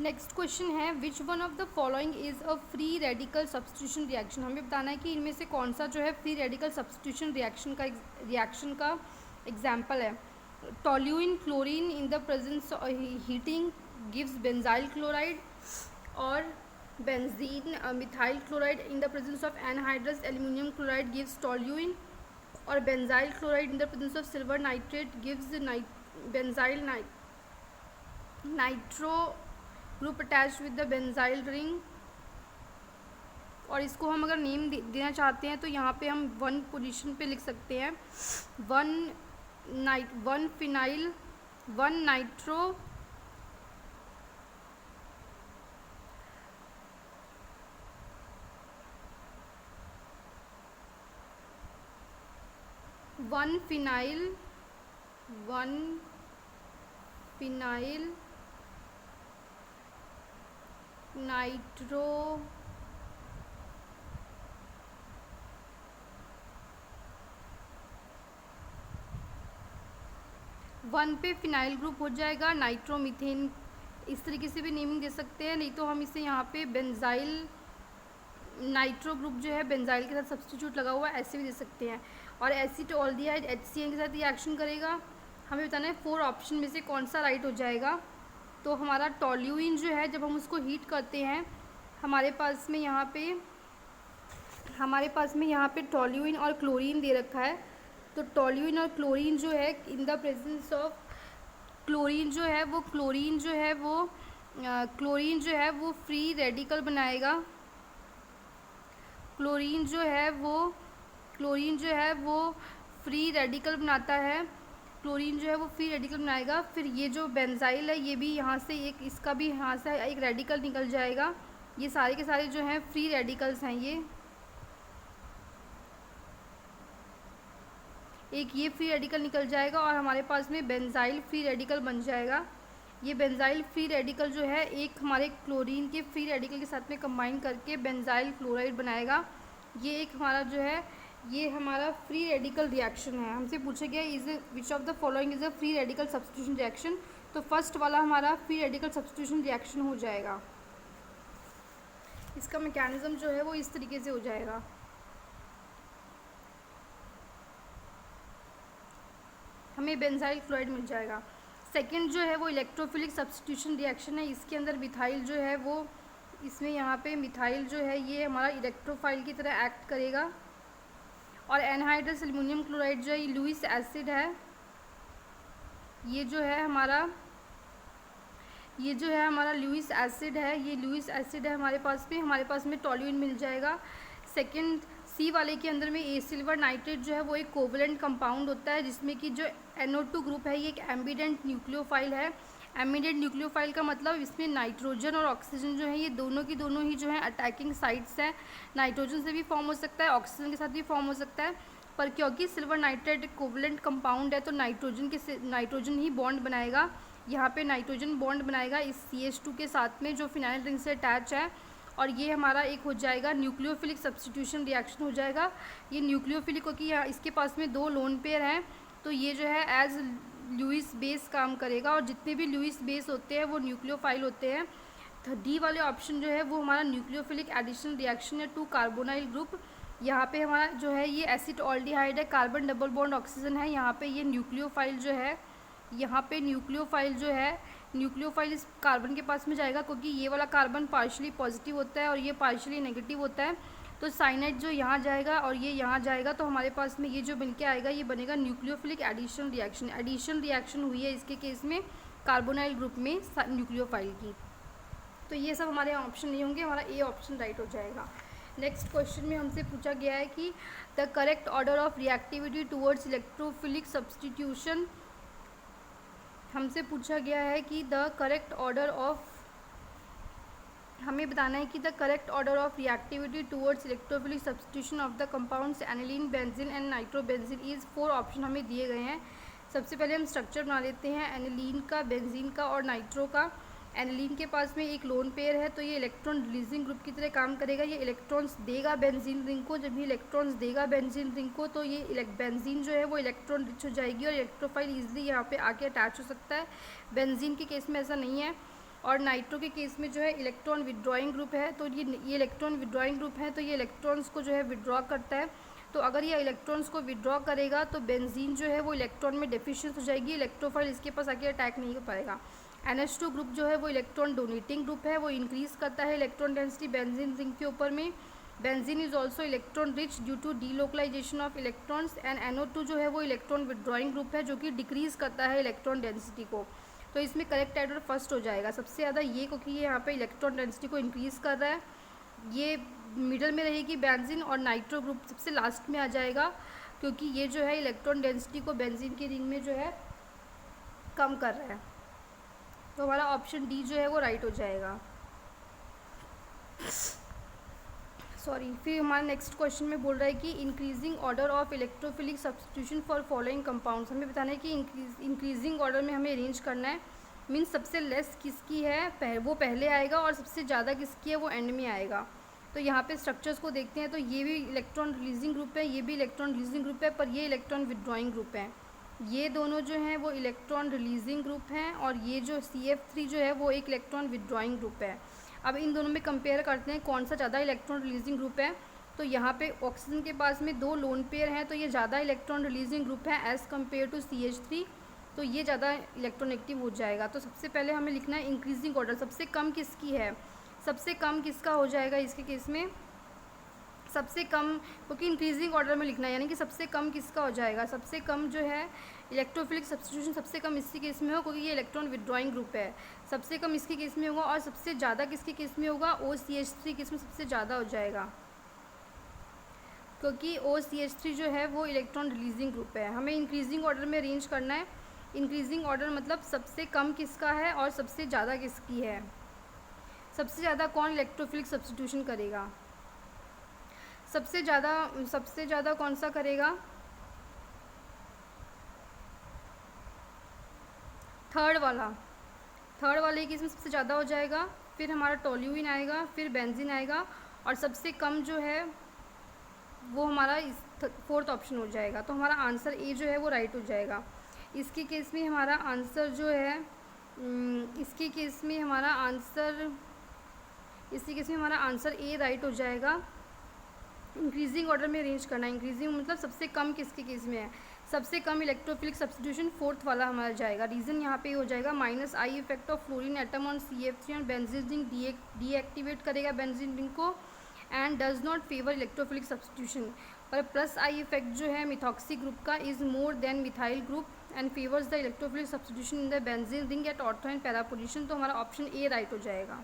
Next question है which one of the following is a free radical substitution reaction. हमें बताना है कि इनमें से कौन सा जो है फ्री रेडिकल सब्स्टिट्यूशन रिएक्शन का एग्जाम्पल है। Toluene chlorine in the presence heating gives benzyl chloride, और benzene methyl chloride in the presence of anhydrous aluminium chloride gives toluene, और benzyl chloride in the presence of silver nitrate gives benzyl nitro group attached with the benzyl ring. और इसको हम अगर name देना चाहते हैं तो यहाँ पे हम वन पोजीशन पे लिख सकते हैं one phenyl one nitro one phenyl nitro one पे फिनाइल ग्रुप हो जाएगा, नाइट्रोमीथेन इस तरीके से भी नेमिंग दे सकते हैं, नहीं तो हम इसे यहाँ पे बेंजाइल नाइट्रो ग्रुप जो है बेंजाइल के साथ सब्स्टिट्यूट लगा हुआ है ऐसे भी दे सकते हैं। और एसीटोल्डिहाइड HCN के साथ रिएक्शन करेगा। हमें बताना है 4 ऑप्शन में से कौन सा राइट हो जाएगा। तो हमारा टोल्यूइन जो है जब हम उसको हीट करते हैं हमारे पास में यहाँ पे टोल्यूइन और क्लोरीन दे रखा है। तो टोल्यूइन और क्लोरीन जो है इन द प्रेजेंस ऑफ क्लोरीन जो है वो फ्री रेडिकल बनाएगा। क्लोरीन जो है वो फ्री रेडिकल बनाता है। क्लोरीन जो है वो फ्री रेडिकल बनाएगा। फिर ये जो बेंजाइल है ये भी यहाँ से इसका भी यहाँ से एक रेडिकल निकल जाएगा। ये सारे के सारे जो हैं फ्री रेडिकल्स हैं। ये फ्री रेडिकल निकल जाएगा और हमारे पास में बेंजाइल फ्री रेडिकल बन जाएगा। ये बेंजाइल फ्री रेडिकल जो है एक हमारे क्लोरीन के फ्री रेडिकल के साथ में कंबाइन करके बेंजाइल क्लोराइड बनाएगा। ये एक हमारा जो है ये हमारा फ्री रेडिकल रिएक्शन है। हमसे पूछा गया is which of the following is a free radical substitution reaction. तो फर्स्ट वाला हमारा फ्री रेडिकल सब्स्टिट्यूशन रिएक्शन हो जाएगा। इसका मैकेनिज्म जो है वो इस तरीके से हो जाएगा। हमें बेंजाइल क्लोराइड मिल जाएगा। सेकंड जो है वो इलेक्ट्रोफिलिक सब्स्टिट्यूशन रिएक्शन है। इसके अंदर मिथाइल जो है वो इसमें यहाँ पे मिथाइल जो है ये हमारा इलेक्ट्रोफाइल की तरह एक्ट करेगा। और एनहाइड्रस एल्यूमिनियम क्लोराइड जो है लुईस एसिड है। ये जो है हमारा लुईस एसिड है। ये लुईस एसिड है हमारे पास में टोल्यूइन मिल जाएगा। सेकंड सी वाले के अंदर में ए सिल्वर नाइट्रेट जो है वो एक कोवलेंट कंपाउंड होता है जिसमें कि जो NO2 ग्रुप है ये एक एम्बिडेंट न्यूक्लियोफाइल है। एम्बिडेंट न्यूक्लियोफाइल का मतलब इसमें नाइट्रोजन और ऑक्सीजन जो है ये दोनों की दोनों ही जो है अटैकिंग साइट्स हैं। नाइट्रोजन से भी फॉर्म हो सकता है, ऑक्सीजन के साथ भी फॉर्म हो सकता है, पर क्योंकि सिल्वर नाइट्रेट एक कोवलेंट कंपाउंड है तो नाइट्रोजन ही बॉन्ड बनाएगा। यहाँ पे नाइट्रोजन बॉन्ड बनाएगा इस CH2 के साथ में जो फिनाइल रिंग से अटैच है। और ये हमारा एक हो जाएगा न्यूक्लियोफिलिक सब्स्टिट्यूशन रिएक्शन हो जाएगा। ये न्यूक्लियोफिलिक क्योंकि यहाँ इसके पास में 2 लोन पेयर हैं तो ये जो है एज लुईस बेस काम करेगा। और जितने भी लुईस बेस होते हैं वो न्यूक्लियोफाइल होते हैं। तो डी वाले ऑप्शन जो है वो हमारा न्यूक्लियोफिलिक एडिशन रिएक्शन है 2 कार्बोनाइल ग्रुप। यहाँ पे हमारा जो है ये एसिटोल्डिहाइड है, कार्बन डबल बॉन्ड ऑक्सीजन है। यहाँ पे ये न्यूक्लियोफाइल जो है न्यूक्लियोफाइल इस कार्बन के पास में जाएगा क्योंकि ये वाला कार्बन पार्शियली पॉजिटिव होता है और ये पार्शियली नेगेटिव होता है। तो साइनाइड जो यहाँ जाएगा और ये यहाँ जाएगा तो हमारे पास में ये जो बन के आएगा ये बनेगा न्यूक्लियोफिलिक एडिशन रिएक्शन हुई है इसके केस में कार्बोनाइल ग्रुप में न्यूक्लियोफाइल की। तो ये सब हमारे ऑप्शन नहीं होंगे, हमारा ए ऑप्शन राइट हो जाएगा। नेक्स्ट क्वेश्चन में हमसे पूछा गया है कि the correct order of reactivity towards electrophilic substitution. हमसे पूछा गया है कि हमें बताना है कि the correct order of reactivity towards electrophilic substitution of the compounds aniline benzene and nitrobenzene is 4 option हमें दिए गए हैं। सबसे पहले हम स्ट्रक्चर बना लेते हैं एनिलीन का, बेंजीन का और नाइट्रो का। एनिलीन के पास में एक लोन पेयर है तो ये इलेक्ट्रॉन रिलीजिंग ग्रुप की तरह काम करेगा। ये इलेक्ट्रॉन्स देगा बेंजीन रिंग को। जब ये इलेक्ट्रॉन्स देगा बेंजीन रिंग को तो ये बेंजीन जो है वो इलेक्ट्रॉन रिच हो जाएगी और इलेक्ट्रोफाइल ईजिली यहाँ पे आके अटैच हो सकता है। बेंजीन के केस में ऐसा नहीं है। और नाइट्रो के केस में जो है इलेक्ट्रॉन विड्रॉइंग ग्रुप है, तो ये इलेक्ट्रॉन विड्रॉइंग ग्रुप है, तो ये इलेक्ट्रॉन्स को जो है विड्रॉ करता है। तो अगर ये इलेक्ट्रॉन्स को विड्रॉ करेगा तो बेंजीन जो है वो इलेक्ट्रॉन में डेफिशिएंस हो जाएगी, इलेक्ट्रोफाइल इसके पास आके अटैक नहीं कर पाएगा। NH2 ग्रुप जो है वो इलेक्ट्रॉन डोनेटिंग ग्रुप है, वो इंक्रीज़ करता है इलेक्ट्रॉन डेंसिटी बेंजीन रिंग के ऊपर में। Benzene is also electron rich due to delocalization of electrons. And NO2 जो है वो इलेक्ट्रॉन विड्रॉइंग ग्रुप है, जो कि डिक्रीज़ करता है इलेक्ट्रॉन डेंसिटी को। तो इसमें करेक्ट आंसर फर्स्ट हो जाएगा सबसे ज़्यादा ये, क्योंकि ये यहाँ पे इलेक्ट्रॉन डेंसिटी को इंक्रीज़ कर रहा है। ये मिडल में रहेगी बेंजीन, और नाइट्रो ग्रुप सबसे लास्ट में आ जाएगा, क्योंकि ये जो है इलेक्ट्रॉन डेंसिटी को बेंजीन की रिंग में जो है कम कर रहा है। तो हमारा ऑप्शन डी जो है वो राइट हो जाएगा। सॉरी, फिर हमारा नेक्स्ट क्वेश्चन में बोल रहा है कि increasing order of electrophilic substitution for following compounds. हमें बताना है कि इंक्रीजिंग ऑर्डर में हमें अरेंज करना है, मीन्स सबसे लेस किसकी है वो पहले आएगा, और सबसे ज़्यादा किसकी है वो एंड में आएगा। तो यहाँ पे स्ट्रक्चर्स को देखते हैं, तो ये भी इलेक्ट्रॉन रिलीजिंग ग्रुप है, ये भी इलेक्ट्रॉन रिलीजिंग ग्रुप है, पर ये इलेक्ट्रॉन विड्रॉइंग ग्रुप है। ये दोनों जो हैं वो इलेक्ट्रॉन रिलीजिंग ग्रुप हैं, और ये जो CF3 जो है वो एक इलेक्ट्रॉन विड्रॉइंग ग्रुप है। अब इन दोनों में कंपेयर करते हैं कौन सा ज़्यादा इलेक्ट्रॉन रिलीजिंग ग्रुप है। तो यहाँ पे ऑक्सीजन के पास में 2 लोन पेयर हैं, तो ये ज़्यादा इलेक्ट्रॉन रिलीजिंग ग्रुप है एज़ कम्पेयर टू CH3, तो ये ज़्यादा इलेक्ट्रोनेगेटिव हो जाएगा। तो सबसे पहले हमें लिखना है इंक्रीजिंग ऑर्डर, सबसे कम किसकी है, सबसे कम किसका हो जाएगा इसके केस में, सबसे कम, क्योंकि इंक्रीजिंग ऑर्डर में लिखना है, यानी कि सबसे कम किसका हो जाएगा, सबसे कम जो है इलेक्ट्रोफिलिक सब्स्टिट्यूशन सबसे कम इसी केस में हो, क्योंकि ये इलेक्ट्रॉन विड्रॉइंग ग्रुप है, सबसे कम इसके केस में होगा, और सबसे ज़्यादा किसके केस में होगा, OCH3 केस में सबसे ज़्यादा हो जाएगा, क्योंकि OCH3 जो है वो इलेक्ट्रॉन रिलीजिंग ग्रुप है। हमें इंक्रीजिंग ऑर्डर में अरेंज करना है। इंक्रीजिंग ऑर्डर मतलब सबसे कम किसका है और सबसे ज़्यादा किसकी है, सबसे ज़्यादा कौन इलेक्ट्रोफिलिक सब्स्टिट्यूशन करेगा, सबसे ज़्यादा कौन सा करेगा, थर्ड वाले केस में सबसे ज़्यादा हो जाएगा। फिर हमारा टोल्यूइन आएगा, फिर बेंजीन आएगा, और सबसे कम जो है वो हमारा फोर्थ ऑप्शन हो जाएगा। तो हमारा आंसर ए जो है वो राइट हो जाएगा। इसके केस में हमारा आंसर जो है इसी केस में हमारा आंसर ए राइट हो जाएगा। इंक्रीजिंग ऑर्डर में अरेंज करना है, इंक्रीजिंग मतलब सबसे कम किसके केस में है, सबसे कम इलेक्ट्रोफिलिक सब्स्टिट्यूशन फोर्थ वाला हमारा जाएगा। रीज़न यहाँ पे हो जाएगा -I effect of fluorine atom on CF3 और बेंजीन रिंग डीएक्टिवेट करेगा बेंजीन रिंग को, and does not favour electrophilic substitution. पर +I इफेक्ट जो है मिथॉक्सी ग्रुप का is more than methyl group and favours the electrophilic substitution in the benzene ring at ortho and para position. तो हमारा option A right हो जाएगा।